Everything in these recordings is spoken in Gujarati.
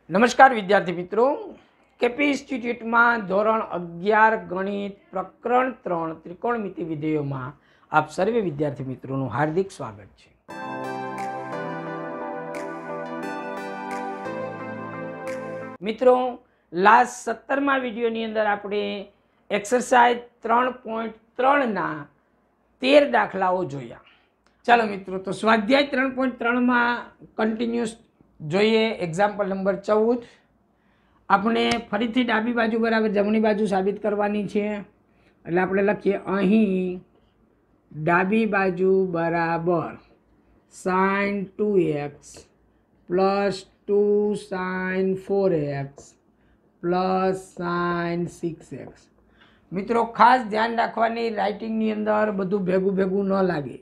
नमस्कार विद्यार्थी मित्रों, केपी इंस्टीट्यूट में धोरण 11 गणित प्रकरण 3 त्रिकोणमिति विधेयों में आप सर्वे विद्यार्थी मित्रों हार्दिक स्वागत है। मित्रों, लास्ट 17मा विडियोनी अंदर आपणे एक्सरसाइज 3.3 ना 13 दाखलाओ जोया। चलो मित्रों, तो स्वाध्याय 3.3 में कंटिन्यूस જોઈએ એક્ઝામ્પલ નંબર 14। આપણે ફરીથી ડાબી બાજુ બરાબર જમણી બાજુ સાબિત કરવાની છે, એટલે આપણે લખીએ અહીં ડાબી બાજુ બરાબર sin 2x plus 2 sin 4x plus sin 6x। મિત્રો ખાસ ધ્યાન રાખવાની, રાઇટિંગની અંદર બધું ભેગું ભેગું ન લાગે।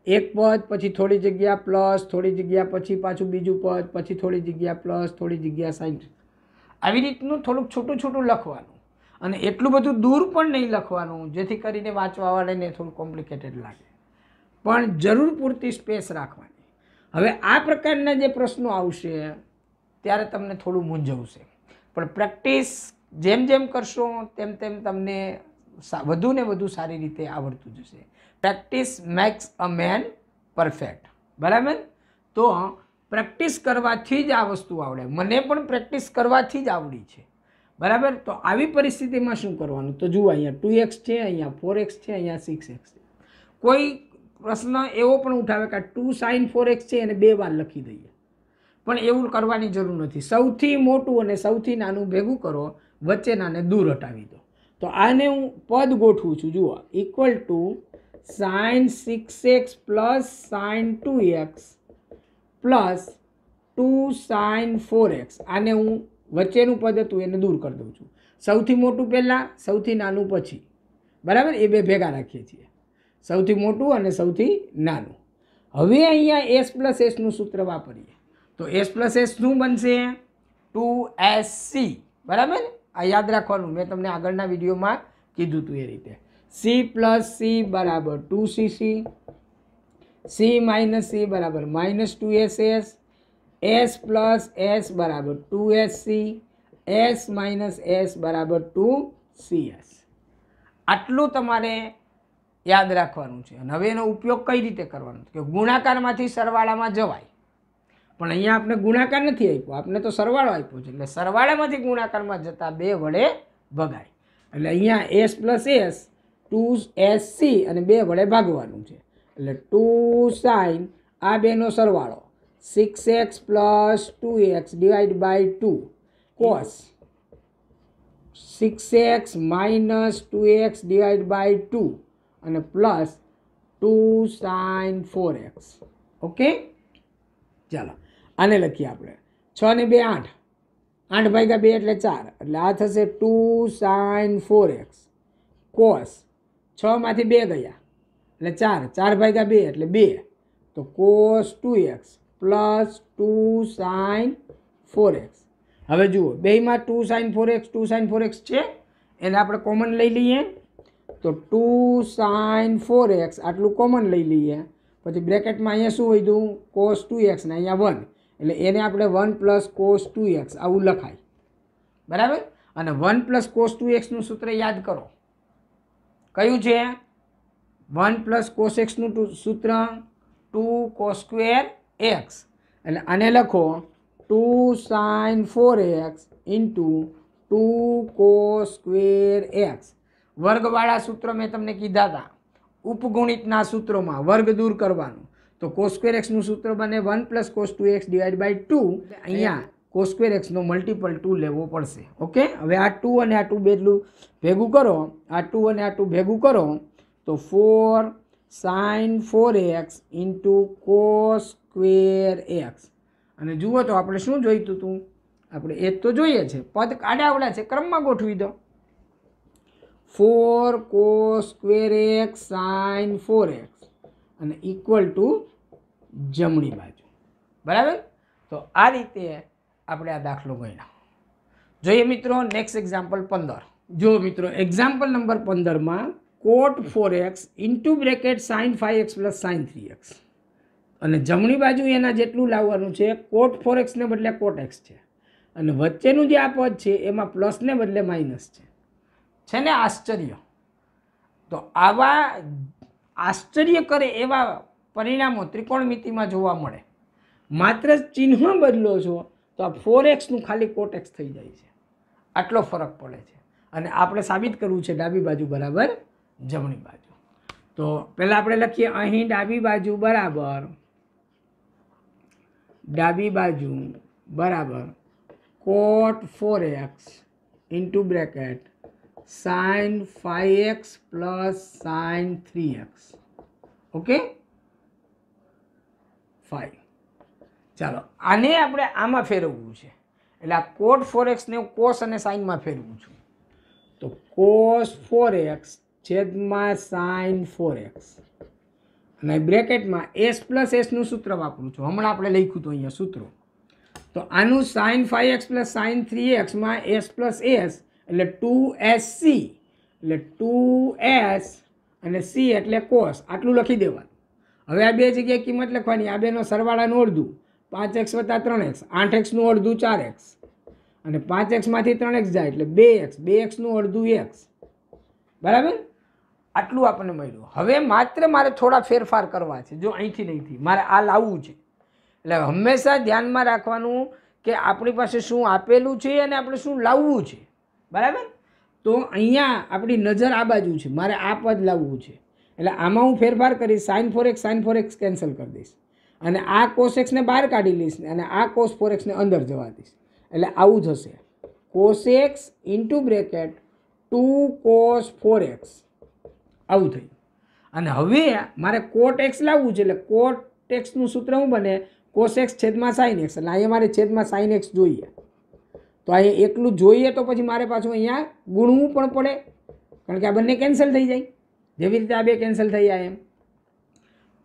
एक पद पछी थोड़ी जग्या प्लस, थोड़ी जग्या पछी पाछू बीजू पद, पछी थोड़ी जग्या प्लस, थोड़ी जग्या साइन, આવી રીતનું થોડુંક છોટું છોટું લખવાનું અને એટલું બધું દૂર પણ નહીં લખવાનું જેથી કરીને વાંચવાવાળાને થોડું કોમ્પ્લિકેટેડ લાગે, પણ જરૂર પૂરતી સ્પેસ રાખવાની। હવે આ પ્રકારના જે પ્રશ્નો આવશે ત્યારે તમને થોડું મૂંઝવશે, પણ પ્રેક્ટિસ જેમ જેમ કરશો તેમ તેમ તમને વધુ ને વધુ સારી રીતે આવડતું જશે। પ્રેક્ટિસ મેક્સ અ મેન પરફેક્ટ, બરાબર? તો પ્રેક્ટિસ કરવાથી જ આ વસ્તુ આવડે। મને પણ પ્રેક્ટિસ કરવાથી જ આવડી છે, બરાબર? તો આવી પરિસ્થિતિમાં શું કરવાનું? તો જુઓ, અહીંયા 2x છે, અહીંયા 4x છે, અહીંયા 6x છે। કોઈ પ્રશ્ન એવો પણ ઉઠાવે કે 2 sin 4x છે એને 2 વાર લખી દઈએ, પણ એવું કરવાની જરૂર નથી। સૌથી મોટું અને સૌથી નાનું ભેગું કરો, વચ્ચેનાને દૂર હટાવી દો। તો આને હું પદ ગોઠવું છું, જુઓ, equal to sin 6x plus sin 2x plus 2 sin 4x। आने हूँ वच्चेनु पद हतुं एने दूर कर दूँ छूँ। सौथी मोटुं पहला, सौथी नानुं पछी, बराबर? ए बे भेगा राखीए छीए, सौथी मोटुं अने सौथी नानुं। हवे अहींया s प्लस s नुं सूत्र वापरीए तो s प्लस s शुं बनशे? 2sc, बराबर? आ याद राखवानुं, मैं तमने आगळना विडियोमां कीधुं हतुं ए रीते। c प्लस c बराबर 2cc, c माइनस c बराबर minus 2ss, s plus s बराबर 2sc, s माइनस s बराबर 2cs। आटलू तमारे याद राखवानुं छे। अने हवे एनो उपयोग कई रीते करवानो के गुणाकारमांथी सरवाळामां जवाय, पण अहींया आपणे गुणाकार नथी आप्यो, आपणे तो सरवाळो आप्यो छे, એટલે સરવાળામાંથી ગુણાકારમાં જતા 2 વડે ભગાય। એટલે અહીંયા s પ્લસ s 2sc અને 2 વડે ભાગવાનું છે, એટલે 2 sin આ બેનો સરવાળો 6x plus 2x divide by 2 cos 6x minus 2x divide by 2 અને પ્લસ 2 sin 4x। ઓકે, ચાલો આને લખીએ આપણે। 6 ને 2 8, 8 ભાગ્યા 2 એટલે 4, એટલે આ થશે 2 sin 4x cos 6 मांथी 2 गया એટલે 4, 4 भाग्या 2 એટલે 2, तो cos 2x plus 2 sin 4x। हवे जुओ, बेयमां 2 sin 4x 2 sin 4x छे, एने आपणे कॉमन लई लईए तो 2 sin 4x आटलू कॉमन लई लईए, पछी ब्रेकेटमां अहींया शुं वध्युं? cos 2x ने अहींया 1, એટલે એને આપણે 1 प्लस cos 2x आवुं लखाय, बराबर? अने 1 प्लस cos 2x नुं सूत्र याद करो, कयुं छे? 1 प्लस cos x नुं सूत्र 2 cos स्क्वेर x, એટલે આને લખો 2 sin 4x into 2 cos square x। वर्गवाळा सूत्र मैं तमने कीधा था, उपगुणितना सूत्रोमां वर्ग दूर करवानुं, तो cos स्क्वेर x नुं सूत्र बने 1 plus cos 2x divide by 2। अहींया cos स्क्वेर x नो मल्टीपल 2 लेवो पड़शे। ओके, हवे आ 2 अने आ 2 बेटलू भेगुं करो, आ 2 अने आ 2 भेगुं करो तो 4 sin 4x into cos square x। अने जुओ तो आपणे शुं जोईतुं हतुं? आपणे ए तो जोईए छे, पद आडावड़ा छे, क्रममां गोठवी दो। 4 cos square x sin 4x अने इक्वल टू जमणी बाजू, बराबर? तो आ रीते આપણે આ દાખલો ગણ્યો। જોઈએ મિત્રો, નેક્સ્ટ એક્ઝામ્પલ 15। જો મિત્રો, એક્ઝામ્પલ નંબર 15 માં cot 4x into bracket sin 5x plus sin 3x અને જમણી બાજુ એના જેટલું લાવવાનું છે। cot 4x ને બદલે cot x છે, અને વચ્ચેનું જે આ પદ છે એમાં પ્લસને બદલે માઇનસ છે ને આશ્ચર્ય. તો આવા આશ્ચર્ય કરે એવા પરિણામો ત્રિકોણમિતિમાં જોવા મળે. માત્ર ચિહ્ન બદલો છો તો આ 4x ખાલી કોટેક્સ થઈ જાય છે. આટલો ફરક પડે છે. અને આપણે સાબિત કરવું છે ડાબી બાજુ બરાબર જમણી બાજુ. તો પહેલાં આપણે લખીએ અહીં ડાબી બાજુ બરાબર cot 4x into bracket sin 5x plus sin 3x. Okay 5. ચાલો આને આપણે આમાં ફેરવવું છે. એટલે આ cot 4x ને હું cos અને સાઇનમાં ફેરવું છું. તો cos 4x છેદમાં sin 4x અને બ્રેકેટમાં s પ્લસ એસનું સૂત્ર વાપરું છું. હમણાં આપણે લખ્યું હતું અહીંયા સૂત્રો. તો આનું sin 5x plus sin 3xમાં s plus S એટલે 2sc એટલે 2s અને c એટલે cos. આટલું લખી દેવાનું. હવે આ બે જગ્યાએ કિંમત લખવાની. આ બેનો સરવાળાનું અડધું 5x વત્તા 3x 8xનું અડધું 4x અને 5xમાંથી 3x જાય એટલે 2x 2xનું અડધું x. બરાબર. આટલું આપણને મળ્યું. હવે માત્ર મારે થોડા ફેરફાર કરવા છે. જો અહીંથી નહીંથી મારે આ લાવવું છે. એટલે હંમેશા ધ્યાનમાં રાખવાનું કે આપણી પાસે શું આપેલું છે અને આપણે શું લાવવું છે. બરાબર. તો અહીંયા આપણી નજર આ બાજુ છે. મારે આ પદ લાવવું છે. એટલે આમાં હું ફેરફાર કરીશ. sin 4x કેન્સલ કરી દઈશ અને આ cos x ને બહાર કાઢી લઈશ અને આ cos 4x ને અંદર જવા દઈશ. એટલે આવું થશે cos x into bracket 2 cos 4x. આવું થયું. અને હવે મારે cot x લાવવું છે. એટલે cot x નું સૂત્ર શું બને? cos x છેદમાં sin x. એટલે અહીંયા મારે છેદમાં sin x જોઈએ. તો અહીંયા એકલું જોઈએ તો પછી મારે પાછું અહીંયા ગુણવું પણ પડે કારણ કે આ બંને કેન્સલ થઈ જાય. જેવી રીતે આ બે કેન્સલ થઈ જાય એમ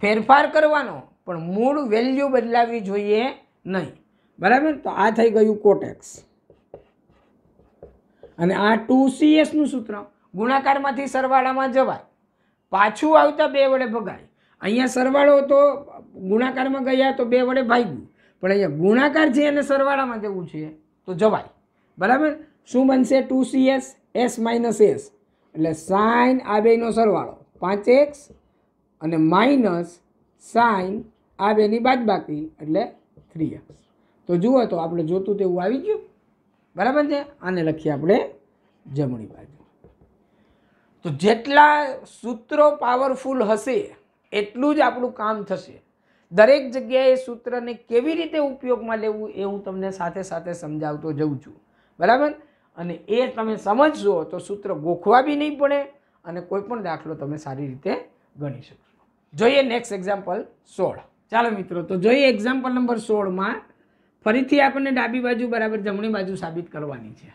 ફેરફાર કરવાનો પણ મૂળ વેલ્યુ બદલાવી જોઈએ નહીં. બરાબર. તો આ થઈ ગયું cot x અને આ 2cs નું સૂત્ર ગુણાકારમાંથી સરવાળામાં જવાય. પાછું આવતા 2 વડે ભગાય. અહીંયા સરવાળો તો ગુણાકારમાં ગયા તો 2 વડે ભાગ્યું પણ અહીંયા ગુણાકાર છે અને સરવાળામાં જવું છે તો જવાય. બરાબર. શું બનશે? 2cs s માઇનસ s એટલે સાઇન આ બેનો સરવાળો 5x અને માઇનસ સાઇન આ બેની બાદબાકી એટલે 3x. તો જુઓ તો આપણે જોતું તેવું આવી ગયું. બરાબર છે. આને લખીએ આપણે જમણી બાજુ. તો જેટલા સૂત્રો પાવરફુલ હશે એટલું જ આપણું કામ થશે. દરેક જગ્યાએ સૂત્રને કેવી રીતે ઉપયોગમાં લેવું એ હું તમને સાથે સાથે સમજાવતો જઉં છું. બરાબર. અને એ તમે સમજશો તો સૂત્ર ગોખવા બી નહીં પડે અને કોઈ પણ દાખલો તમે સારી રીતે ગણી શકશો. જોઈએ નેક્સ્ટ એક્ઝામ્પલ 16. ચાલો મિત્રો તો જોઈએ એક્ઝામ્પલ નંબર 16માં ફરીથી આપણને ડાબી બાજુ બરાબર જમણી બાજુ સાબિત કરવાની છે.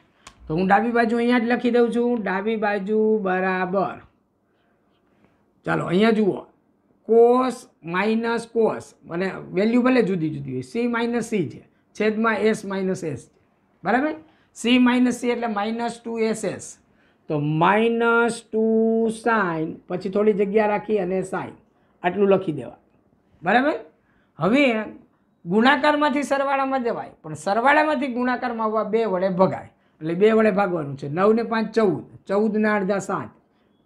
તો હું ડાબી બાજુ અહીંયા જ લખી દઉં છું. ડાબી બાજુ બરાબર ચાલો અહીંયા જુઓ cos માઇનસ cos અને વેલ્યુ ભલે જુદી જુદી હોય. c માઇનસ c છે છેદમાં s માઇનસ s છે. બરાબર. c માઇનસ c એટલે માઇનસ 2ss. તો માઇનસ 2 સાઇન પછી થોડી જગ્યા રાખી અને સાઇન આટલું લખી દેવા. બરાબર. હવે ગુણાકારમાંથી સરવાળામાં જવાય પણ સરવાળામાંથી ગુણાકારમાં આવવા 2 વડે ભગાય એટલે 2 વડે ભાગવાનું છે. 9 ને 5 14 14 ના અડધા 7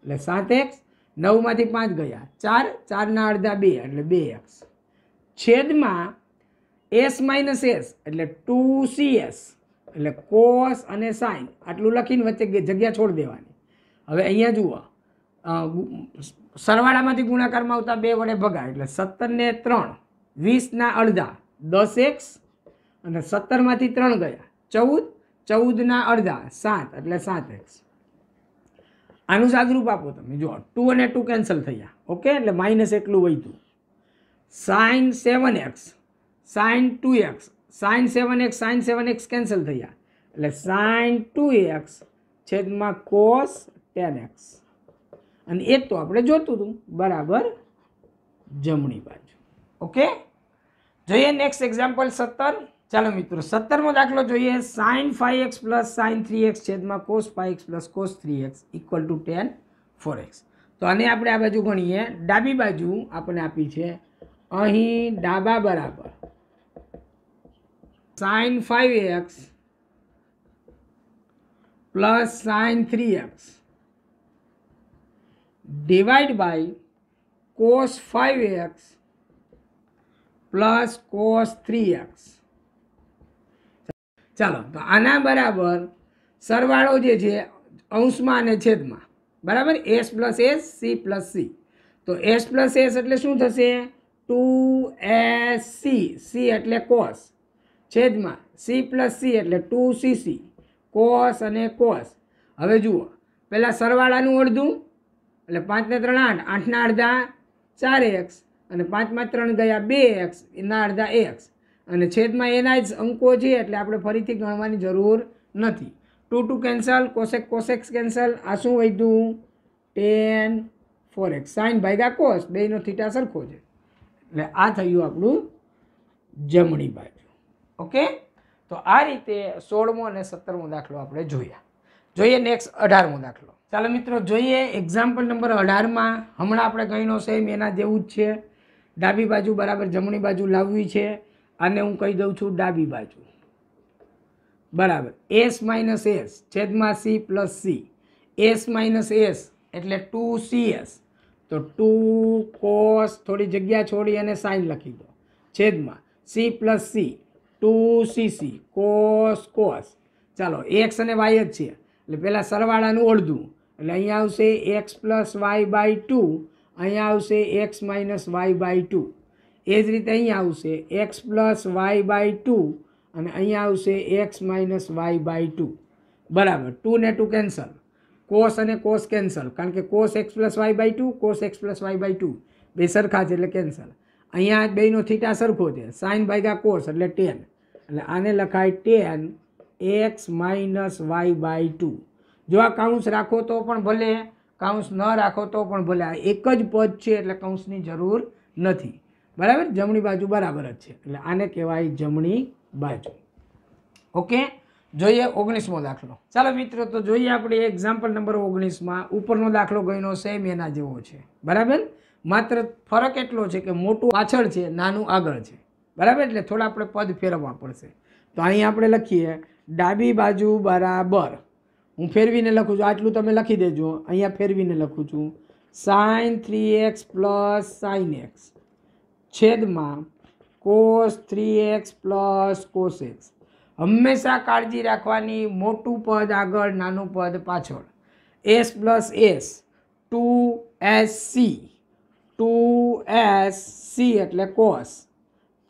એટલે 7x 9 માંથી 5 ગયા 4 4 ના અડધા 2 એટલે 2x છેદમાં s માઇનસ s એટલે 2cs એટલે cos અને sin આટલું લખીને વચ્ચે જગ્યા છોડી દેવાની. હવે અહીંયા જુઓ સરવાળામાંથી ગુણાકારમાં આવતા 2 વડે ભગાય એટલે 17 ને 3 20 ના અડધા 10x અને 17 માંથી 3 ગયા 14 14 ના અડધા 7 એટલે 7x. આનું સાદુરૂપ આપો તમે. જો 2 અને 2 કેન્સલ થયા. ઓકે. એટલે માઇનસ એટલું વધ્યું. sin 7x sin 2x sin 7x sin 7x cancel થયા એટલે sin 2x છેદમાં cos 10x. અને એ તો આપણે જોતું હતું બરાબર જમણી બાજુ. ઓકે. જોઈએ નેક્સ્ટ એક્ઝામ્પલ 17. ચાલો મિત્રો 17મો દાખલો જોઈએ. sin 5x plus sin 3x છેદમાં cos 5x plus cos 3x equal to tan 4x. તો આને આપણે આ બાજુ ગણીએ. ડાબી બાજુ આપણે આપી છે અહીં ડાબા બરાબર sin 5x plus sine 3x divide by cos 5x plus cos 3x. ચાલો તો આના બરાબર સરવાળો જે છે અંશમાં અને છેદમાં, બરાબર, S plus S C plus C. તો એસ પ્લસ એસ એટલે શું થશે? 2SC, સી એટલે કોસ, છેદમાં સી પ્લસ સી એટલે 2CC, કોસ અને કોસ. હવે જુઓ, પહેલાં સરવાળાનું અડધું એટલે 5 ને 3 8, 8 ના અડધા 4x અને 5 માં 3 ગયા 2x, એના અડધા x અને છેદમાં એના જ અંકો છે એટલે આપણે ફરીથી ગણવાની જરૂર નથી. 2 2 કેન્સલ, કોસેક કોસેક્સ કેન્સલ. આ શું વધ્યું? tan 4x, સાઇન ભાગ્યા કોસ, બેયનો થીટા સરખો છે એટલે આ થયું આપણું જમણી બાજુ. ઓકે, તો આ રીતે 16મો અને 17મો દાખલો આપણે જોયા. જોઈએ નેક્સ્ટ 18મો દાખલો. ચાલો મિત્રો જોઈએ એક્ઝામ્પલ નંબર 18માં. હમણાં આપણે ગણ્યો સેમ એના જેવું જ છે. ડાબી બાજુ બરાબર જમણી બાજુ લાવવી છે. આને હું કહી દઉં છું ડાબી બાજુ બરાબર એસ માઇનસ એસ છેદમાં C plus C. S minus S એટલે 2CS, તો 2 કોસ, થોડી જગ્યા છોડી અને સાઇન લખી દો, છેદમાં C plus C 2CC cos cos. ચાલો એક્સ અને વાય જ છે એટલે પહેલાં સરવાળાનું અડધું એટલે અહીંયા આવશે એક્સ પ્લસ વાય બાય 2, અહીંયા આવશે એક્સ માઇનસ વાય બાય 2. એ જ રીતે અહીંયા આવશે એક્સ પ્લસ વાય બાય 2 અને અહીંયા આવશે એક્સ માઇનસ વાય બાય 2. બરાબર, 2 ને 2 કેન્સલ, કોસ અને કોસ કેન્સલ, કારણ કે cos x plus y by 2, cos x plus y by 2 બે સરખા છે એટલે કેન્સલ. અહીંયા બેયનો થીટા સરખો છે, સાઇન ભાગ્યા કોસ એટલે tan, એટલે આને લખાય tan x minus y by 2. જો આ કાઉન્સ રાખો તો પણ ભલે, કાઉન્સ ન રાખો તો પણ ભલે, આ એક જ પદ છે એટલે કાઉન્સની જરૂર નથી. બરાબર, જમણી બાજુ બરાબર જ છે એટલે આને કહેવાય જમણી બાજુ. ઓકે, જોઈએ 19મો દાખલો. ચાલો મિત્રો તો જોઈએ આપણે એક્ઝામ્પલ નંબર 19માં. ઉપરનો દાખલો ગણ્યો સેમ એના જેવો છે. બરાબર, માત્ર ફરક એટલો છે કે મોટું પાછળ છે, નાનું આગળ છે. બરાબર, એટલે થોડા આપણે પદ ફેરવવા પડશે. તો અહીં આપણે લખીએ ડાબી બાજુ બરાબર, હું ફેરવીને લખું છું, આટલું તમે લખી દેજો, અહીંયા ફેરવીને લખું છું sine 3x plus sine x છેદમાં cos 3x plus cos x. હંમેશા કાળજી રાખવાની, મોટું પદ આગળ, નાનું પદ પાછળ. S plus S 2SC, 2SC એટલે કોસ,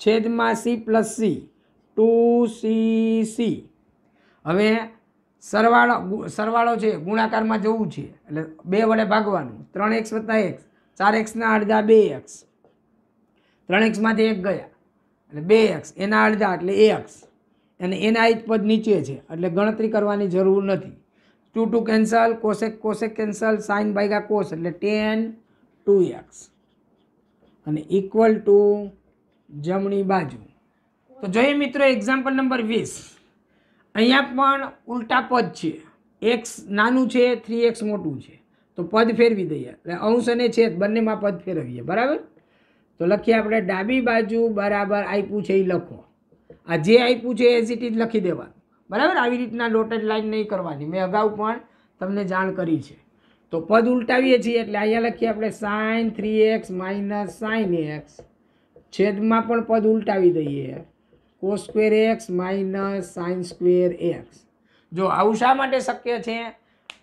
છેદમાં સી પ્લસ સી 2CC. હવે સરવાળો છે, ગુણાકારમાં જવું છે એટલે 2 વડે ભાગવાનું. 3x વત્તા x, 4x ના અડધા 2x, 3x માંથી 1 ગયા એટલે 2x, એના અડધા એટલે x, અને એના જ પદ નીચે છે એટલે ગણતરી કરવાની જરૂર નથી. 2 2 cancel, cosec cosec cancel, sine ભાગ્યા કોસ એટલે tan 2x અને ઇક્વલ ટુ જમણી બાજુ. તો જોઈએ મિત્રો એક્ઝામ્પલ નંબર 20. અહીંયા પણ ઉલટા પદ છે, x નાનું છે, 3x મોટું છે, તો પદ ફેરવી દઈએ એટલે અંશ અને છેદ બંનેમાં પદ ફેરવીએ. બરાબર, તો લખીએ આપણે ડાબી બાજુ બરાબર આપ્યું છે એ લખો. આ જે આપ્યું છે એઝ ઇટ ઇઝ લખી દેવાનું. બરાબર, આવી રીતના ડોટેડ લાઈન નહીં કરવાની, મેં અગાઉ પણ તમને જાણ કરી છે. તો પદ ઉલટાવીએ છીએ એટલે અહીંયા લખીએ આપણે sign 3x minus sign x, છેદમાં પણ પદ ઉલટાવી દઈએ cos square x minus sine square x. જો આવું શા માટે શક્ય છે?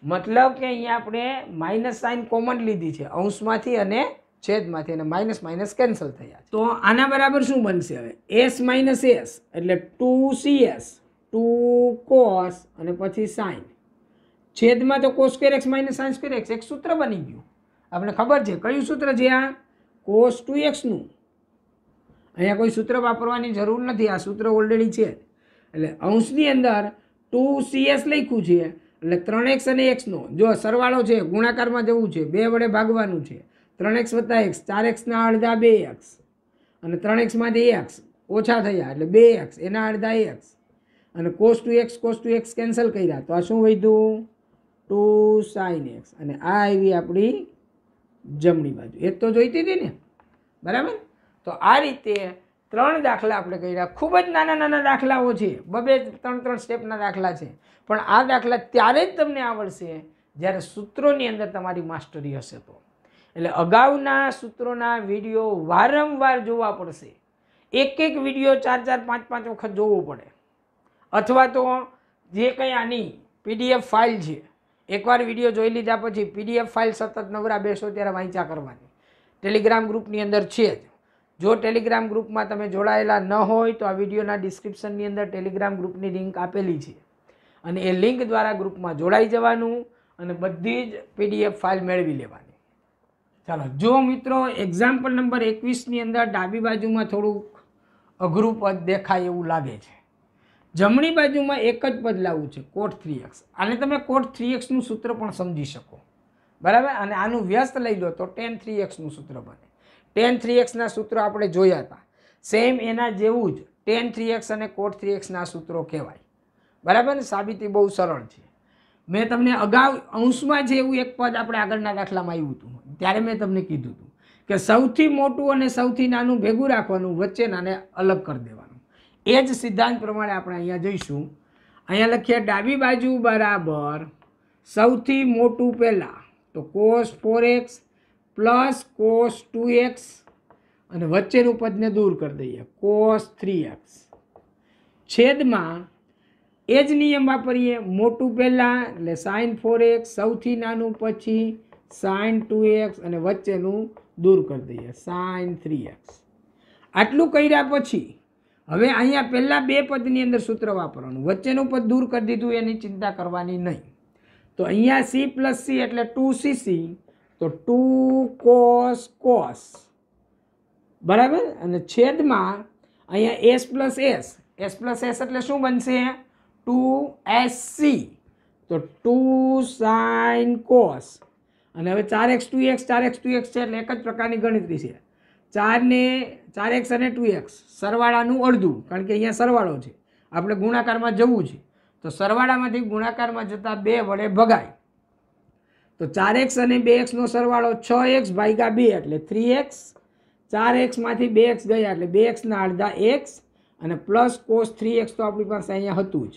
મતલબ કે અહીંયા આપણે માઇનસ સાઇન કોમન લીધી છે અંશમાંથી અને છેદમાંથી, અને માઇનસ માઇનસ કેન્સલ થયા. તો આના બરાબર શું બનશે? હવે એસ માઇનસ એસ એટલે 2CS, 2 કોસ અને પછી સાઇન, છેદમાં તો cos square x minus sine square x. એક સૂત્ર બની ગયું, આપણે ખબર છે કયું સૂત્ર છે આ? કોસ 2xનું. અહીંયા કોઈ સૂત્ર વાપરવાની જરૂર નથી, આ સૂત્ર ઓલરેડી છે. એટલે અંશની અંદર 2CS લખ્યું છે એટલે 3x અને xનો જો સરવાળો છે, ગુણાકારમાં જવું છે, 2 વડે ભાગવાનું છે. 3x વત્તા x, 4x ના અડધા 2x અને 3x માંથી x ઓછા થયા એટલે 2x, એના અડધા x અને cos 2x કેન્સલ કર્યા તો આ શું વધ્યું? 2 sin x. અને આ આવી આપણી જમણી બાજુ. એક તો જોઈતી હતી ને, બરાબર. તો આ રીતે 3 દાખલા આપણે કર્યા. ખૂબ જ નાના નાના દાખલાઓ છે, 2-3 સ્ટેપના દાખલા છે, પણ આ દાખલા ત્યારે જ તમને આવડશે જ્યારે સૂત્રોની અંદર તમારી માસ્ટરી હશે. તો એટલે અગાઉના સૂત્રોના વિડીયો વારંવાર જોવા પડશે. એક વિડીયો 4-5 વખત જોવો પડે. અથવા તો જે કંઈ આની PDF ફાઇલ છે, એકવાર વિડીયો જોઈ લીધા પછી PDF ફાઇલ સતત નવરા બેસો ત્યારે વાંચ્યા કરવાની. ટેલિગ્રામ ગ્રુપની અંદર છે જ. જો ટેલિગ્રામ ગ્રુપમાં તમે જોડાયેલા ન હોય તો આ વિડીયોના ડિસ્ક્રિપ્શનની અંદર ટેલિગ્રામ ગ્રુપની લિંક આપેલી છે, અને એ લિંક દ્વારા ગ્રુપમાં જોડાઈ જવાનું અને બધી જ PDF ફાઇલ મેળવી લેવાની. ચાલો, જો મિત્રો એક્ઝામ્પલ નંબર 21ની અંદર ડાબી બાજુમાં થોડુંક અઘરું પદ દેખાય એવું લાગે છે. જમણી બાજુમાં એક જ પદ લાવવું છે, cot 3x. આને તમે cot 3xનું સૂત્ર પણ સમજી શકો, બરાબર. અને આનું વ્યસ્ત લઈ લો તો tan 3xનું સૂત્ર બને. tan 3xના સૂત્રો આપણે જોયા હતા, સેમ એના જેવું જ tan 3x અને cot 3xના સૂત્રો કહેવાય, બરાબર. સાબિતી બહુ સરળ છે. મેં તમને અગાઉ અંશમાં જે એવું એક પદ આપણે આગળના દાખલામાં આવ્યું હતું ત્યારે મેં તમને કીધું હતું કે સૌથી મોટું અને સૌથી નાનું ભેગું રાખવાનું, વચ્ચેનાને અલગ કરી દેવાનું. એ જ સિદ્ધાંત પ્રમાણે આપણે અહીંયા જોઈશું. અહીંયા લખીએ ડાબી બાજુ બરાબર સૌથી મોટું પહેલાં તો cos 4x plus cos 2x અને વચ્ચેનું પદને દૂર કરી દઈએ cos 3x છેદમાં એ જ નિયમ વાપરીએ, મોટું પહેલાં એટલે sin 4x, સૌથી નાનું પછી sin 2x અને વચ્ચેનું દૂર કરી દઈએ sin 3x. આટલું કર્યા પછી હવે અહીંયા પહેલાં બે પદની અંદર સૂત્ર વાપરવાનું, વચ્ચેનું પદ દૂર કરી દીધું, એની ચિંતા કરવાની નહીં. તો અહીંયા c પ્લસ c એટલે 2cc, તો 2 cos બરાબર. અને છેદમાં અહીંયા s પ્લસ s એટલે શું બનશે 2sc, તો 2 sin cos. અને હવે 4x 2x છે એટલે એક જ પ્રકારની ગણતરી છે. 4x અને 2x સરવાળાનું અડધું, કારણ કે અહીંયા સરવાળો છે, આપણે ગુણાકારમાં જવું છે, તો સરવાળામાંથી ગુણાકારમાં જતાં 2 વડે ભગાય. તો 4x અને 2xનો સરવાળો 6x ભાગ્યા 2 એટલે 3x, 4xમાંથી 2x ગયા એટલે 2xના અડધા x, અને પ્લસ cos 3x તો આપણી પાસે અહીંયા હતું જ,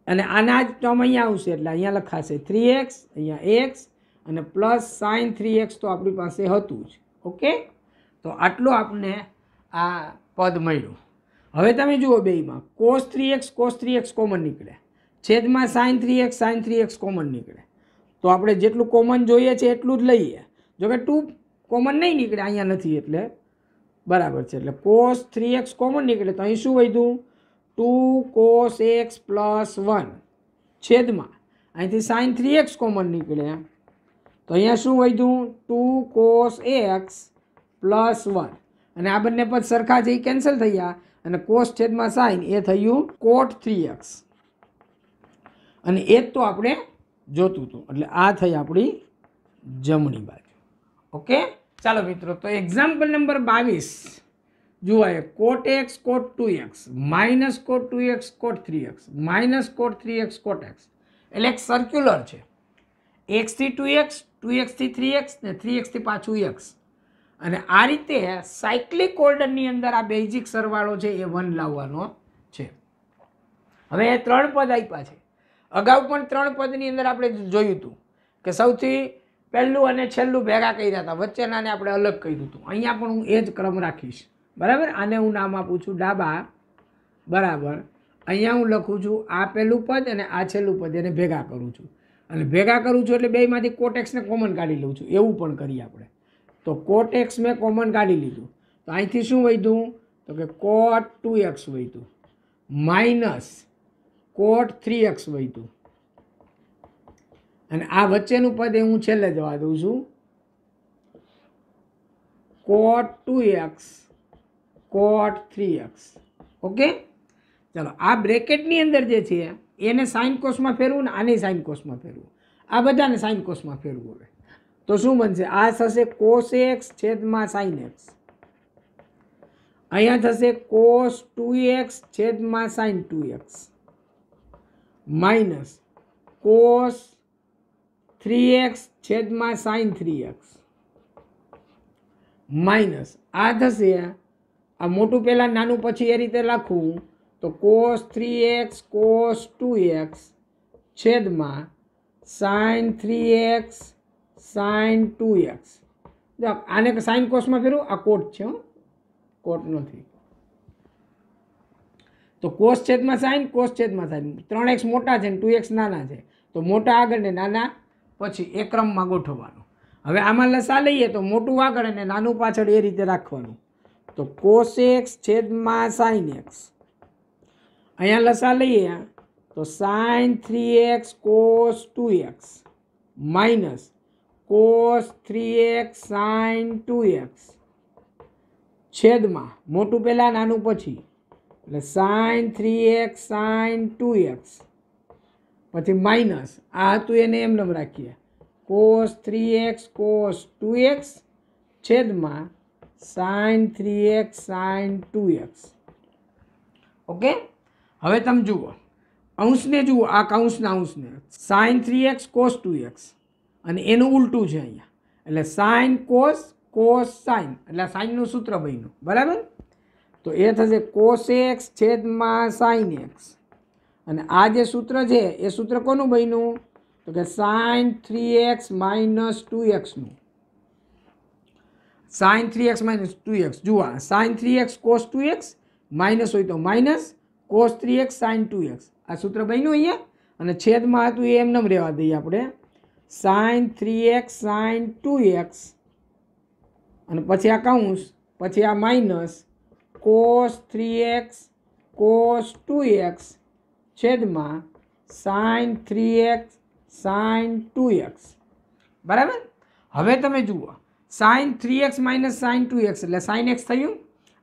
અને આના જ ટર્મ અહીંયા આવશે એટલે અહીંયા લખાશે 3x, અહીંયા x, અને પ્લસ sin 3x તો આપણી પાસે હતું જ. ઓકે, તો આટલું આપણને આ પદ મળ્યું. હવે તમે જુઓ બેયમાં cos 3x કોમન નીકળે, છેદમાં sin 3x કોમન નીકળે. તો આપણે જેટલું કોમન જોઈએ છે એટલું જ લઈએ. જો કે 2 કોમન નહીં નીકળે, અહીંયા નથી એટલે બરાબર છે. એટલે cos 3x કોમન નીકળે તો અહીં શું વધ્યું 2 cos x પ્લસ 1 છેદમાં અહીંથી sin 3x કોમન નીકળે તો અહીંયા શું વધ્યું 2 cos x પ્લસ 1. અને આ બંને પદ સરખા છે, એ કેન્સલ થયા, અને cos છેદમાં sin એ થયું cot 3x. અને એ જ તો આપણે જોતું હતું, એટલે આ થઈ આપણી જમણી બાજુ. ઓકે, ચાલો મિત્રો, તો એક્ઝામ્પલ નંબર 22 જુઓ, cot x cot 2x minus cot 2x cot 3x minus cot 3x cot x. એટલે એક સર્ક્યુલર છે, x થી 2x, 2x થી 3x ને 3x થી પાછું x. અને આ રીતે સાયક્લિક ઓર્ડરની અંદર આ બેઝિક સરવાળો છે એ 1 લાવવાનો છે. હવે 3 પદ આપ્યા છે. અગાઉ પણ 3 પદની અંદર આપણે જોયું હતું કે સૌથી પહેલું અને છેલ્લું ભેગા કર્યા હતા, વચ્ચેનાને આપણે અલગ કર્યું હતું. અહીંયા પણ હું એ જ ક્રમ રાખીશ, બરાબર. આને હું નામ આપું છું ડાબા, બરાબર. અહીંયા હું લખું છું આ પહેલું પદ અને આ છેલ્લું પદ, એને ભેગા કરું છું. અને ભેગા કરું છું એટલે બેમાંથી cot x ને કોમન કાઢી લઉં છું. એવું પણ કરીએ આપણે. તો cot x મેં કોમન કાઢી લીધું, તો અહીંથી શું વધ્યું તો કે cot 2x વધ્યું, માઇનસ cot 3x વધ્યું, અને આ વચ્ચેનું પદ એ હું છેલ્લે જવા દઉં છું cot 2x cot 3x. Okay, ચાલો, આ બ્રેકેટની અંદર જે છે એને સાઇન કોસમાં ફેરવું ને આને સાઇન કોસમાં ફેરવું, આ બધાને સાઇન કોસમાં ફેરવું. હવે તો શું બનશે, આ થશે cos x છેદમાં sin x, અહીંયા થશે cos 2x છેદમાં sin 2x, minus cos 3x છેદમાં sin 3x, માઇનસ આ થશે આ મોટું પહેલાં નાનું પછી એ રીતે લખવું તો cos 3x cos 2x છેદમાં sin 3x sin 2x. જો આને સાઇન કોસમાં ફેરવું, આ કોટ છે, કોટ નથી. તો કોસ છેદમાં સાઇન, કોસ છેદમાં સાઇન. 3x મોટા છે ને 2x નાના છે, તો મોટા આગળ ને નાના પછી એ ક્રમમાં ગોઠવવાનું. હવે આમાં લસા લઈએ તો મોટું આગળ અને નાનું પાછળ એ રીતે રાખવાનું. તો cos x છેદમાં sin x. અહીંયા લસા લઈએ તો sin 3x cos 2x minus cos 3x sin 2x છેદમાં મોટું પહેલાં નાનું પછી એટલે sin 3x sin 2x પછી માઇનસ આ હતું એને એમને રાખીએ cos 3x cos 2x છેદમાં sin 3x sin 2x. Okay, હવે તમે જુઓ અંશને જુઓ, આ કૌંસના અંશને sin 3x cos 2x અને એનું ઉલટું છે અહીંયા એટલે sin cos cos sin એટલે સાઇનનું સૂત્ર બન્યું. બરાબર, તો એ થશે cos x છેદમાં sin x અને આ જે સૂત્ર છે એ સૂત્ર કોનું બન્યું તો કે sin 3x minus 2xનું. sin 3x minus 2x જુઓ sin 3x cos 2x minus હોય તો minus cos 3x sin 2x આ સૂત્ર બન્યું અહીંયા અને છેદમાં હતું એ એમને રહેવા દઈએ આપણે sin 3x sin 2x અને પછી આ કૌંસ પછી આ minus cos 3x cos 2x છેદમાં sin 3x sin 2x. બરાબર, હવે તમે જુઓ sin 3x minus sin 2x એટલે sin x થયું,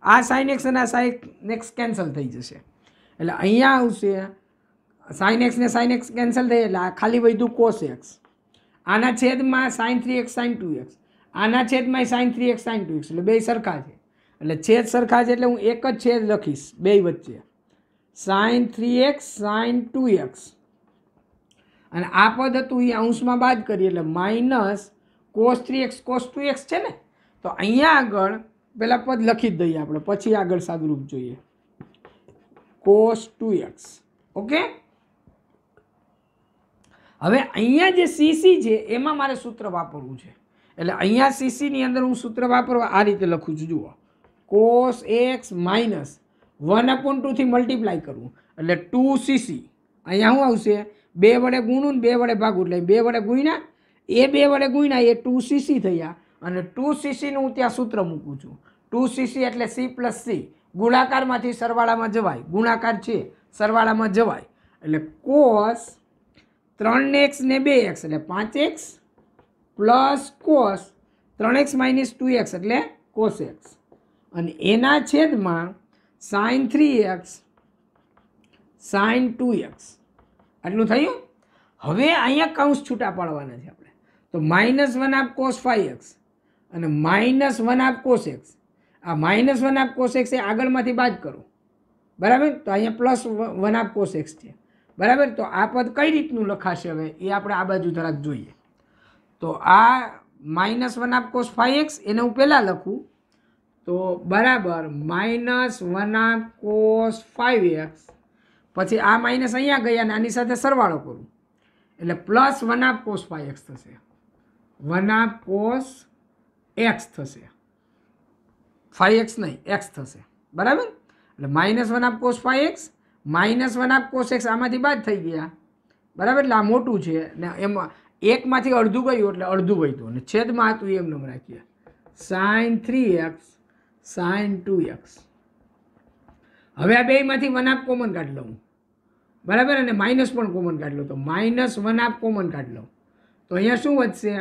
આ sin x અને આ sin x કેન્સલ થઈ જશે એટલે અહીંયા આવશે sin x ને sin x કેન્સલ થઈ એટલે આ ખાલી વધ્યું cos x. આના છેદમાં sin 3x sin 2x આના છેદમાં sin 3x sin 2x એટલે બે સરખા છે એટલે છેદ સરખા છે એટલે હું એક જ છેદ લખીશ બે વચ્ચે sin 3x sin 2x અને આ પદ હતું એ અંશમાં બાદ કરીએ એટલે minus cos 3x cos 2x છે ને, તો અહીંયા આગળ પહેલાં પદ લખી જ દઈએ આપણે પછી આગળ સાદુરૂપ જોઈએ cos 2x. ઓકે, હવે અહીંયા જે સીસી છે એમાં મારે સૂત્ર વાપરવું છે એટલે અહીંયા સીસીની અંદર હું સૂત્ર વાપરવા આ રીતે લખું છું. જુઓ cos x માઇનસ 1/2 થી મલ્ટીપ્લાય કરવું એટલે 2cc. અહીંયા શું આવશે 2 વડે ગુણું ને 2 વડે ભાગું એટલે 2 વડે ગુણ્યા એ 2 વડે ગુણ્યા એ 2cc થયા અને 2cc હું ત્યાં સૂત્ર મૂકું છું 2cc એટલે c પ્લસ c ગુણાકારમાંથી સરવાળામાં જવાય, ગુણાકાર છે સરવાળામાં જવાય એટલે cos 3x ને 2x એટલે 5x plus cos 3x minus 2x એટલે cos x અને એના છેદમાં sin 3x sin 2x આટલું થયું. હવે અહીંયા કૌંસ છૂટા પાડવાના છે આપણે તો -1/2 cos 5x અને -1/2 cos x. આ -1/2 cos x એ આગળમાંથી બાદ કરો. બરાબર, તો અહીંયા +1/2 cos x છે. બરાબર, તો આ પદ કઈ રીતનું લખાશે હવે એ આપણે આ બાજુ જરાક જોઈએ. તો આ -1/2 cos 5x એને હું પહેલાં લખું તો બરાબર -1/2 cos 5x પછી આ માઇનસ અહીંયા ગયા અને આની સાથે સરવાળો કરું એટલે +1/2 cos 5x થશે, 1/2 cos x થશે, 5x નહીં x થશે. બરાબર, એટલે -1/2 cos 5x -1/2 cos x આમાંથી બાદ થઈ ગયા. બરાબર, એટલે આ મોટું છે ને એમાં એકમાંથી અડધું ગયું એટલે અડધું વધ્યું અને છેદમાં હતું એમ નામ રાખીએ sin 3x sin 2x. હવે આ બેમાંથી 1/2 કોમન કાઢી લઉં. બરાબર, અને માઇનસ પણ કોમન કાઢી લો તો -1/2 કોમન કાઢી લઉં તો અહીંયા શું વધશે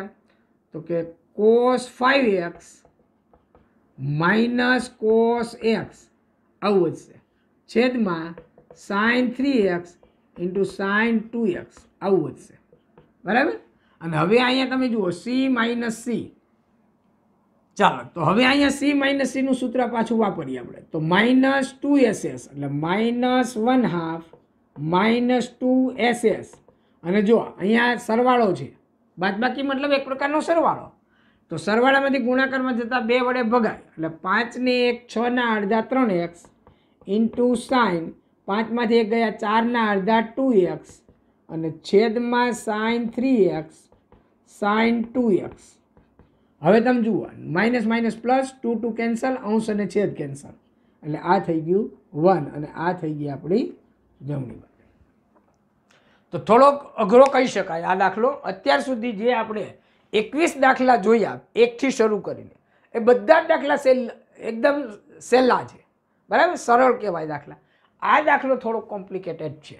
તો કે cos 5x minus cos x આવું વધશે છેદમાં sin 3x into sin 2x આવું વધશે. બરાબર, અને હવે અહીંયા તમે જુઓ c માઇનસ c. ચાલો, તો હવે અહીંયા c માઇનસ c નું સૂત્ર પાછું વાપરીએ આપણે તો -2ss એટલે -1/2 -2ss અને જો અહીંયા સરવાળો છે બાદબાકી મતલબ એક પ્રકારનો સરવાળો તો સરવાળામાંથી ગુણાકારમાં જતાં 2 વડે ભગાય એટલે 5 ને 1 6 ના અડધા 3x ઇન્ટુ સાઇન 5 માંથી 1 ગયા 4 ના અડધા 2x અને છેદમાં સાઇન 3x સાઇન 2x. હવે તમે જુઓ માઇનસ માઇનસ પ્લસ 2 2 કેન્સલ, અંશ અને છેદ કેન્સલ એટલે આ થઈ ગયું 1 અને આ થઈ ગઈ આપણી જમણી બાજુ. તો થોડોક અઘરો કહી શકાય આ દાખલો. અત્યાર સુધી જે આપણે 21 દાખલા જોયા 1 થી શરૂ કરીને એ બધા જ દાખલા એકદમ સહેલા છે, બરાબર, સરળ કહેવાય દાખલા. આ દાખલો થોડો કોમ્પ્લિકેટેડ છે.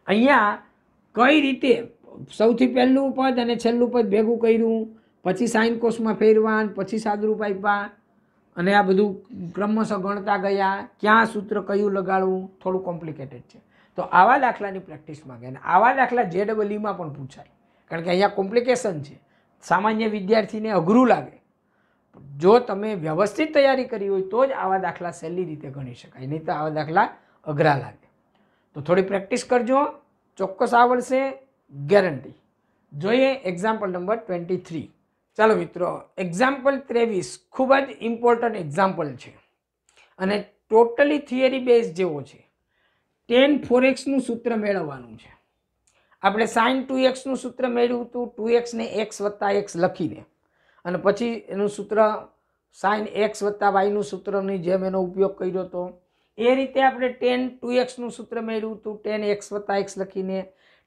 અહીંયા કઈ રીતે સૌથી પહેલું પદ અને છેલ્લું પદ ભેગું કર્યું, પછી સાઇન કોસમાં ફેરવાન, પછી સાદરૂપ આપ્યા અને આ બધું ક્રમશઃ ગણતા ગયા, ક્યાં સૂત્ર કયું લગાડવું, થોડું કોમ્પ્લિકેટેડ છે. તો આવા દાખલાની પ્રેક્ટિસ માંગે અને આવા દાખલા JEE-માં પણ પૂછાય, કારણ કે અહીંયા કોમ્પ્લિકેશન છે. સામાન્ય વિદ્યાર્થીને અઘરું લાગે. જો તમે વ્યવસ્થિત તૈયારી કરી હોય તો જ આવા દાખલા સહેલી રીતે ગણી શકાય, નહીં તો આવા દાખલા અઘરા લાગે. તો થોડી પ્રેક્ટિસ કરજો, ચોક્કસ આવડશે, ગેરંટી. જોઈએ એક્ઝામ્પલ નંબર 23. ચાલો મિત્રો, એક્ઝામ્પલ 23 ખૂબ જ ઇમ્પોર્ટન્ટ એક્ઝામ્પલ છે અને ટોટલી થિયરી બેઝ જેવો છે. tan 4x સૂત્ર મેળવવાનું છે. આપણે sin 2x સૂત્ર મેળવ્યું હતું, 2x ને x વત્તા x લખીને, અને પછી એનું સૂત્ર sin x વત્તા y સૂત્રની જેમ એનો ઉપયોગ કર્યો હતો. એ રીતે આપણે tan 2x સૂત્ર મેળવ્યું હતું, tan x વત્તા x લખીને,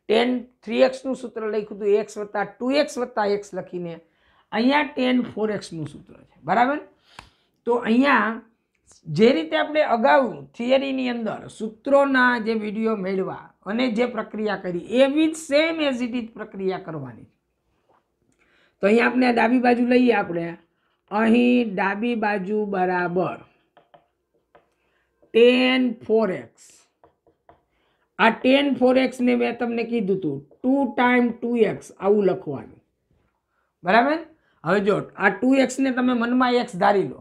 tan 3x સૂત્ર લખ્યું હતું x વત્તા 2x વત્તા x લખીને. અહીંયા tan 4x સૂત્ર છે, બરાબર. તો અહીંયા જે રીતે આપણે અગાઉ થિયરીની અંદર સૂત્રોના જે વિડીયો મેળવ્યા અને જે પ્રક્રિયા કરી એવી જ સેમ એઝ ઇટ ઇઝ પ્રક્રિયા કરવાની. તો અહીંયા આપણે ડાબી બાજુ લઈએ, આપણે અહીં ડાબી બાજુ બરાબર tan 4x. આ tan 4x ને મેં તમને કીધું હતું 2 ટાઈમ 2x આવું લખવાનું, બરાબર. હવે જો આ 2x ને તમે મનમાં x ધારી લો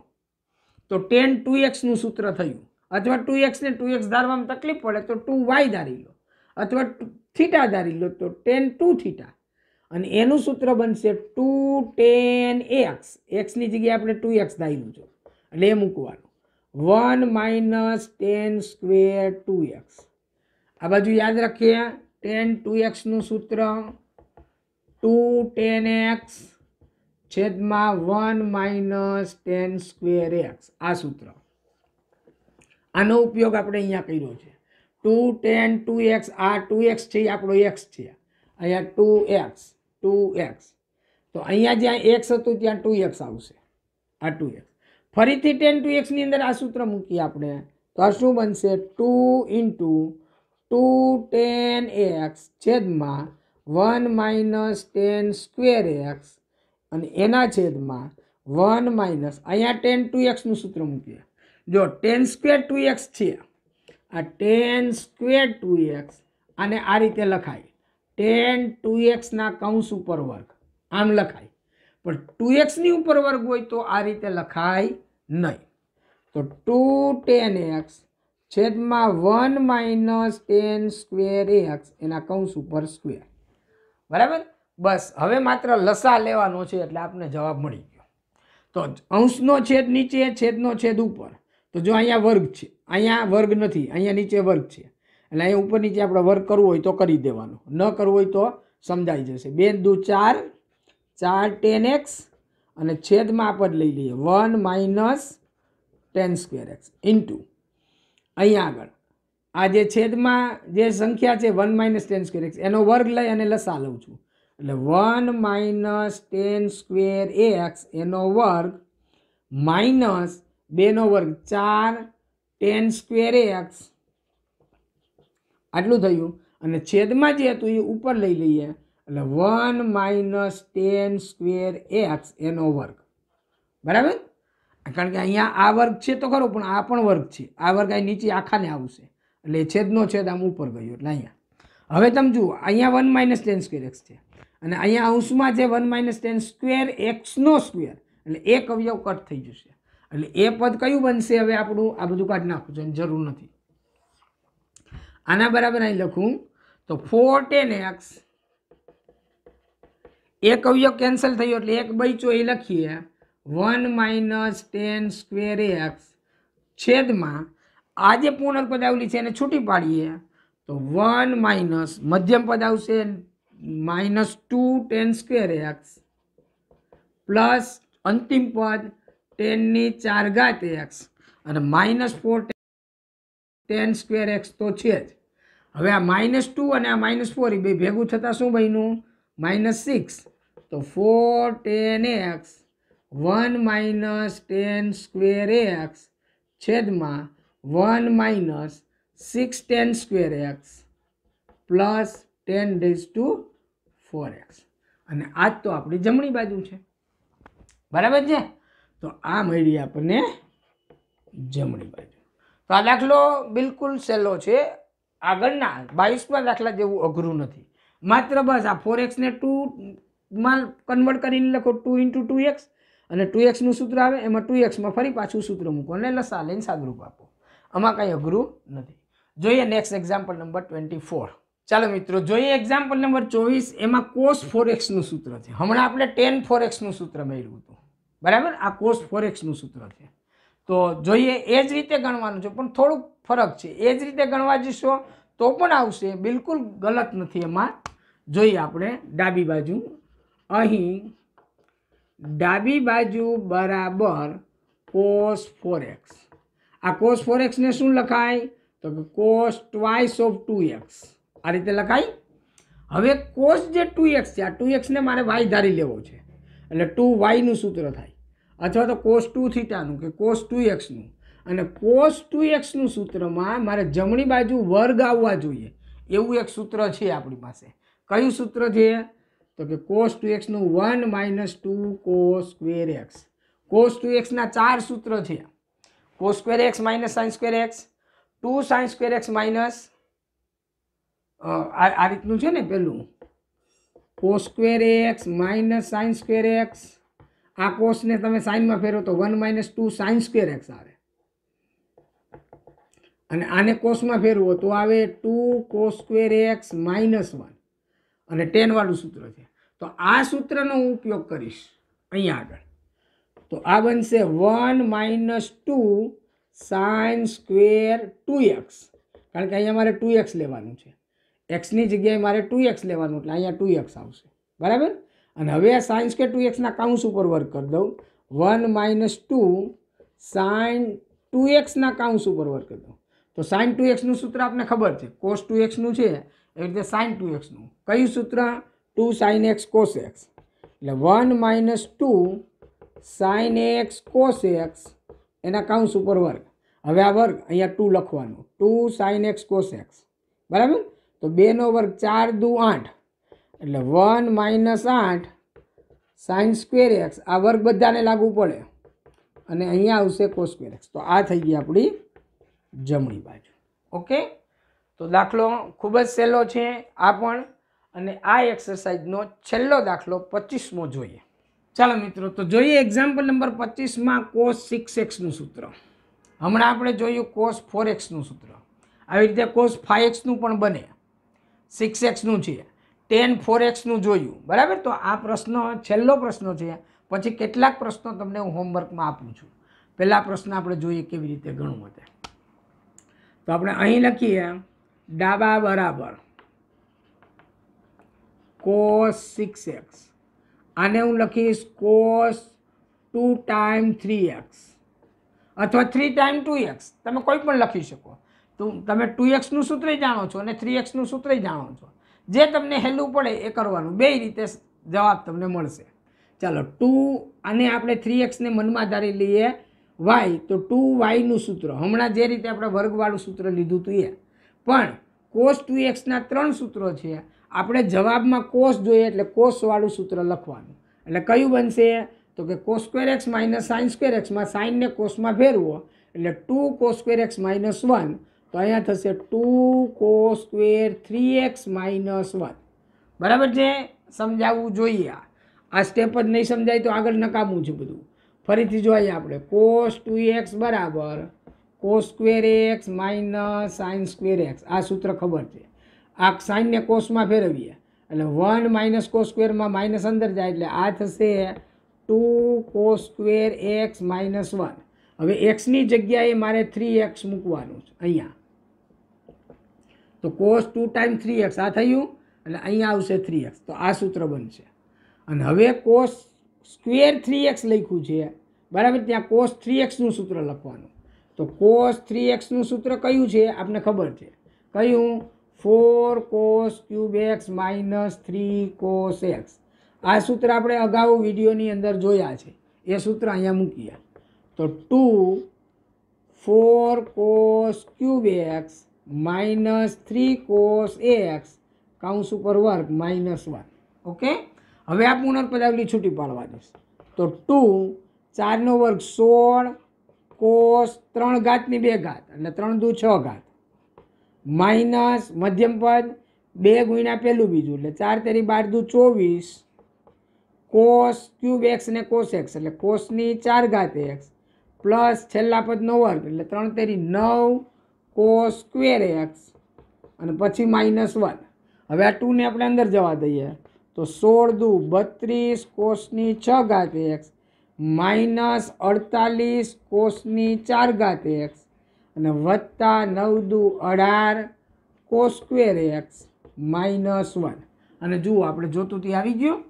તો tan 2x સૂત્ર થયું, અથવા 2x ને 2x ધારવામાં તકલીફ પડે તો 2y ધારી લો, અથવા થીટા ધારી લો તો tan 2 થીટા, અને એનું સૂત્ર બનશે 2 tan x. x ની જગ્યાએ આપણે 2x ધાર્યું છે એટલે એ મૂકવાનું, 1 માઇનસ tan સ્ક્વેર 2x. આ બાજુ યાદ રાખીએ tan 2x સૂત્ર 2 tan x છેદમાં 1 માઇનસ tan સ્ક્વેર x. આ સૂત્ર, આનો ઉપયોગ આપણે અહીંયા કર્યો છે. 2 tan 2x, આ 2x છે આપણો x છે, અહીંયા 2x. તો અહીંયા જ્યાં x હતું ત્યાં 2x આવશે, આ 2x. ફરીથી tan 2x ની અંદર આ સૂત્ર મૂકીએ આપણે તો આ શું બનશે, 2 ઇન્ટુ 2 tan x છેદમાં 1 માઇનસ tan સ્ક્વેર x અને એના છેદમાં 1 માઇનસ અહીંયા tan 2x સૂત્ર મૂકીએ. જો tan સ્ક્વેર 2x છે, આ tan સ્ક્વેર 2x અને આ રીતે લખાય, tan 2x ના કૌંસ ઉપર વર્ગ આમ લખાય, પણ 2x ની ઉપર વર્ગ હોય તો આ રીતે લખાય નહીં. તો 2 tan x છેદમાં 1 માઇનસ tan સ્ક્વેર x એના કૌંસ ઉપર સ્ક્વેર, બરાબર. બસ હવે માત્ર લસા લેવાનો છે એટલે આપને જવાબ મળી ગયો. તો અંશનો છેદ નીચે, છેદનો છેદ ઉપર. તો જો અહીંયા વર્ગ છે, અહીંયા વર્ગ નથી, અહીંયા નીચે વર્ગ છે એટલે અહીંયા ઉપર નીચે આપણે વર્ગ કરવું હોય તો કરી દેવાનો, ન કરવું હોય તો સમજાઈ જશે. 2 દુ 4, 4 tan x અને છેદમાં આ પદ લઈ લઈએ 1 minus tan square x into અહીંયા આગળ આ જે છેદમાં જે સંખ્યા છે 1 માઇનસ tan સ્ક્વેર x એનો વર્ગ લઈ અને લસા લઉં છું એટલે 1 માઇનસ tan સ્ક્વેર x એનો વર્ગ માઇનસ 2 નો વર્ગ 4 tan સ્ક્વેર x આટલું થયું, અને છેદમાં જે હતું એ ઉપર લઈ લઈએ એટલે 1 માઇનસ tan સ્ક્વેર x એનો વર્ગ, બરાબર. કારણ કે અહીંયા આ વર્ગ છે તો ખરો, પણ આ પણ વર્ગ છે, આ વર્ગ અહીં નીચે આખાને આવશે એટલે છેદનો છેદ આમ ઉપર ગયો એટલે અહીંયા. હવે તમે જુઓ અહીંયા 1 માઇનસ tan સ્ક્વેર x છે અને અહીંયા અંશમાં છે 1 માઇનસ tan સ્ક્વેર x નો સ્ક્વેર એટલે એક અવયવ કટ થઈ જશે એટલે એ પદ કયું બનશે. હવે આપણું આ બધું કાઢી નાખવું છે, જરૂર નથી. આના બરાબર અહીં લખું તો 4 tan x एक अवयव कैंसल थयो એટલે એક બચ્યો એ લખીએ 1 - tan સ્ક્વેર x છેદમાં આ જે પૂર્ણ પદ આવેલી છે એને છૂટી પાડીએ તો 1 માઇનસ મધ્યમ પદ આવશે -2 tan સ્ક્વેર x પ્લસ અંતિમ પદ tan ની 4 ઘાત x અને -4 tan સ્ક્વેર x તો છે જ। હવે આ -2 અને આ -4 એ બે ભેગું થતા શું બન્યું -6 તો 4 tan x 1 minus tan square x છેદમાં 1 - 6 tan square x plus 10⁴x અને આ તો આપણી જમણી બાજુ છે બરાબર છે। તો આ મળી આપણને જમણી બાજુ। તો આ દાખલો બિલકુલ સહેલો છે, આગળના 22માં દાખલા જેવું અઘરું નથી। માત્ર બસ આ 4x ને 2 માં કન્વર્ટ કરીને લખો 2 × 2x અને 2x નું સૂત્ર આવે એમાં 2x માં ફરી પાછું સૂત્ર મૂકો અને લસા લઈને સાદુરૂપ આપો, આમાં કંઈ અઘરું નથી। જોઈએ નેક્સ્ટ એક્ઝામ્પલ નંબર 24। ચાલો મિત્રો જોઈએ એક્ઝામ્પલ નંબર 24। એમાં cos 4x નું સૂત્ર છે। હમણાં આપણે tan 4x નું સૂત્ર મેળવ્યું હતું બરાબર, આ cos 4x નું સૂત્ર છે। તો જોઈએ એ જ રીતે ગણવાનું છે પણ થોડુંક ફરક છે। એ જ રીતે ગણવા જશો તો પણ આવશે, બિલકુલ ગલત નથી એમાં। જોઈએ આપણે ડાબી બાજુ, અહીં ડાબી બાજુ બરાબર cos 4x। આ cos 4x ને શું લખાય તો કે cos twice of 2x આ રીતે લખાય। હવે cos જે 2x છે આ 2x ને મારે y ધારી લેવો છે એટલે 2y નું સૂત્ર થાય, અથવા તો cos 2 થીટાનું કે cos 2x નું, અને cos 2x નું સૂત્રમાં મારે જમણી બાજુ વર્ગ આવવા જોઈએ એવું એક સૂત્ર છે આપણી પાસે। કયું સૂત્ર છે તો કે cos 2x નું 1 - 2 cos square x। cos 2x ના 4 સૂત્ર છે, cos square x - sin square x, 2 sin square x minus આ રીતનું છે ને પેલું cos square x - sin square x, આ cos ને તમે sin માં ફેરવો તો 1 - 2 sin સ્ક્વેર x આવે, અને આને cos માં ફેરવો તો આવે 2 cos સ્ક્વેર x -1 અને tan વાળું સૂત્ર છે। તો આ સૂત્રનો હું ઉપયોગ કરીશ અહીંયા આગળ, તો આ બનશે 1 - 2 sin સ્ક્વેર 2x, કારણ કે અહીંયા મારે 2x લેવાનું છે, x ની જગ્યાએ મારે 2x લેવાનું એટલે અહીંયા 2x આવશે બરાબર। અને હવે આ sin સ્ક્વેર 2x ના કાઉન્સ ઉપર વર્ક કરી દઉં, 1 - 2 sin 2x ના કાઉન્સ ઉપર વર્ક કરી દઉં તો sin 2x નું સૂત્ર આપને ખબર છે, cos 2x નું છે એવી રીતે sin 2x નું કયું સૂત્ર 2 sin x cos x, એટલે 1 - 2 sin x cos x એના કાઉન્સ ઉપર વર્ગ। હવે આ વર્ગ અહીંયા 2 લખવાનું, 2 sin x cos x બરાબર। તો 2 નો વર્ગ 4 × 2 = 8 એટલે 1 - 8 sin સ્ક્વેર x, આ વર્ગ બધાને લાગુ પડે અને અહીંયા આવશે cos સ્ક્વેર x। તો આ થઈ ગઈ આપણી જમણી બાજુ। ઓકે, તો દાખલો ખૂબ જ સહેલો છે આ પણ, અને આ એક્સરસાઇઝનો છેલ્લો દાખલો 25મો જોઈએ। ચાલો મિત્રો તો જોઈએ એક્ઝામ્પલ નંબર 25માં cos 6x નું સૂત્ર। હમણાં આપણે જોયું cos 4x નું સૂત્ર, આવી રીતે cos 5x નું પણ બને, 6x નું છે, tan 4x નું જોયું બરાબર। તો આ પ્રશ્ન છેલ્લો પ્રશ્ન છે, પછી કેટલાક પ્રશ્નો તમને હું હોમવર્કમાં આપું છું। પહેલા પ્રશ્ન આપણે જોઈએ કેવી રીતે ગણવું તે। તો આપણે અહીં લખીએ ડાબા બરાબર cos 6x, આને હું લખીશ cos 2 × 3x અથવા 3 × 2x, તમે કોઈ પણ લખી શકો। તો તમે 2x નું સૂત્ર જાણો છો અને 3x નું સૂત્ર જાણો છો, જે તમને હેલું પડે એ કરવાનું, બે રીતે જવાબ તમને મળશે। ચાલો 2 આને આપણે 3x ને મનમાં ધારી લઈએ y, તો 2y નું સૂત્ર હમણાં જે રીતે આપણે વર્ગવાળું સૂત્ર લીધું હતું એ, પણ cos 2x ના 3 સૂત્રો છે, આપણે જવાબમાં cos જોઈએ એટલે cos વાળું સૂત્ર લખવાનું, એટલે કયું બનશે તો કે cos square x - sin square x માં sin ને cos માં ફેરવો એટલે 2 cos સ્ક્વેર x - 1, તો અહીંયા થશે 2 cos સ્ક્વેર 3x - 1 બરાબર છે। સમજાવવું જોઈએ, આ સ્ટેપ જ નહીં સમજાય તો આગળ નકામું છે બધું। ફરીથી જોઈએ આપણે cos 2x બરાબર cos square x - sin square x, આ સૂત્ર ખબર છે, આ sin ને cos માં ફેરવીએ એટલે 1 માઇનસ કોસ સ્ક્વેરમાં માઇનસ અંદર જાય એટલે આ થશે 2 કોસ સ્ક્વેર એક્સ માઇનસ 1. હવે એક્સની જગ્યાએ મારે 3x મૂકવાનું છે અહીંયા, તો કોસ 2 ટાઈમ 3x આ થયું, એટલે અહીંયા આવશે 3x, તો આ સૂત્ર બનશે. અને હવે કોસ સ્ક્વેર 3x લખ્યું છે બરાબર, ત્યાં કોસ 3xનું સૂત્ર લખવાનું. તો કોસ 3xનું સૂત્ર કયું છે આપને ખબર છે, કયું? 4 cos cube x minus 3 cos x. આ સૂત્ર આપણે અગાઉ વિડીયોની અંદર જોયા છે, એ સૂત્ર અહીંયા મૂકીએ. તો 2 4 cos cube x minus 3 cos x કાઉન્સ ઉપર વર્ગ માઇનસ 1. ઓકે, હવે આ પુનર્પદાવલી છૂટી પાડવાની છે. તો 2 4નો વર્ગ 16 કોસ 3 ઘાતની 2 ઘાત એટલે 3 દુ 6 ઘાત માઇનસ મધ્યમ પદ 2 ગુણ્યા પહેલું બીજું એટલે 4 તેરી 12 દુ 24 કોસ ક્યુબ એક્સ ને કોસ એક્સ એટલે કોસની 4 ઘાત એક્સ પ્લસ છેલ્લા પદનો વર્ગ એટલે 3 તેરી 9 કોસ સ્ક્વેર એક્સ અને પછી માઇનસ 1. હવે આ 2 ને આપણે અંદર જવા દઈએ તો 16 દુ 32 કોસની 6 ઘાત એક્સ માઇનસ 48 કોસની 4 ઘાત એક્સ અને વત્તા 9 દુ 18 કોસ સ્ક્વેર એક્સ માઇનસ 1. અને જુઓ આપણે જોતું તે આવી ગયું,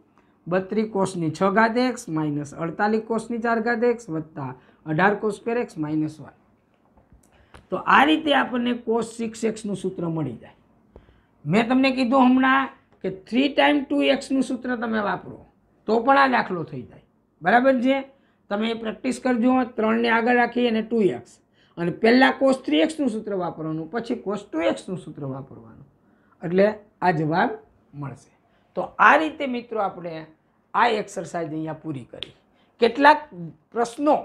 32 કોસની 6 ઘાત એક્સ માઇનસ 48 કોસની 4 ઘાત એક્સ વત્તા 18 કોસ સ્ક્વેર એક્સ માઇનસ 1. તો આ રીતે આપણને કોસ 6xનું સૂત્ર મળી જાય. મેં તમને કીધું હમણાં કે 3 ટાઈમ 2xનું સૂત્ર તમે વાપરો તો પણ આ દાખલો થઈ જાય, બરાબર છે? તમે પ્રેક્ટિસ કરજો, 3ને આગળ રાખી અને 2x, અને પહેલાં કોસ 3xનું સૂત્ર વાપરવાનું, પછી કોસ 2xનું સૂત્ર વાપરવાનું, એટલે આ જવાબ મળશે. તો આ રીતે મિત્રો આપણે આ એક્સરસાઇઝ અહીંયા પૂરી કરી. કેટલાક પ્રશ્નો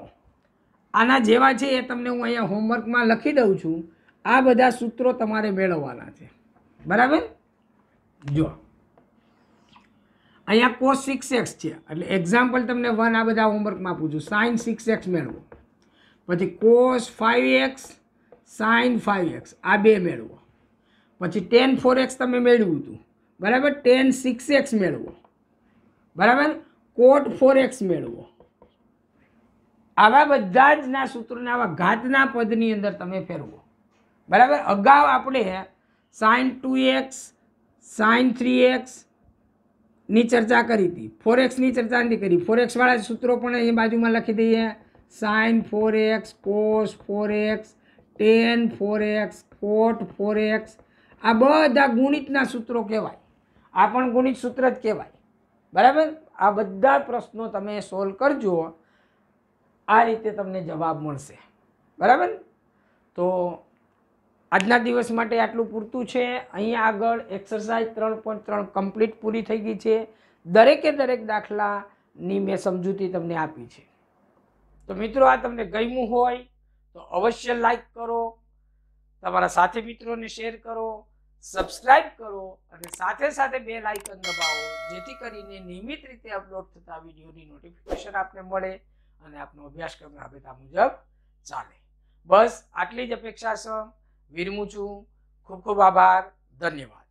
આના જેવા છે એ તમને હું અહીંયા હોમવર્કમાં લખી દઉં છું. આ બધા સૂત્રો તમારે મેળવવાના છે, બરાબર? જો અહીંયા કોસ 6x છે એટલે એક્ઝામ્પલ તમને 1 આ બધા હોમવર્કમાં પૂછું. સાઇન 6x મેળવો, પછી કોસ 5x સાઇન 5x આ બે મેળવો, પછી tan 4x તમે મેળવ્યું હતું બરાબર, tan 6x મેળવો બરાબર, cot 4x મેળવો. આવા બધા જ ના સૂત્રોને આવા ઘાતના પદની અંદર તમે ફેરવો, બરાબર? અગાઉ આપણે સાઇન 2x સાઇન 3x ની ચર્ચા કરી હતી, 4x ની ચર્ચા નથી કરી. 4x વાળા સૂત્રો પણ અહીં બાજુમાં લખી દઈએ. Sign 4x cos 4x tan 4x cot 4x આ બધા ગુણિતના સૂત્રો કહેવાય, આ પણ ગુણિત સૂત્ર જ કહેવાય, બરાબર? આ બધા પ્રશ્નો તમે સોલ્વ કરજો, આ રીતે તમને જવાબ મળશે, બરાબર? તો આજના દિવસ માટે આટલું પૂરતું છે. અહીંયા આગળ એક્સરસાઇઝ 3.3 કમ્પ્લીટ પૂરી થઈ ગઈ છે. દરેકે દરેક દાખલાની મેં સમજૂતી તમને આપી છે. તો મિત્રો આ તમને ગમ્યું હોય તો અવશ્ય લાઈક કરો, તમારા સાથી મિત્રોને શેર કરો, સબસ્ક્રાઇબ કરો અને સાથે સાથે બેલ આઇકન દબાવો, જેથી કરીને નિયમિત રીતે અપલોડ થતા વિડીયોની નોટિફિકેશન આપને મળે અને આપનો અભ્યાસક્રમ રાબેતા મુજબ ચાલે. બસ આટલી જ અપેક્ષા છે. વિરમું છું. ખૂબ ખૂબ આભાર. ધન્યવાદ.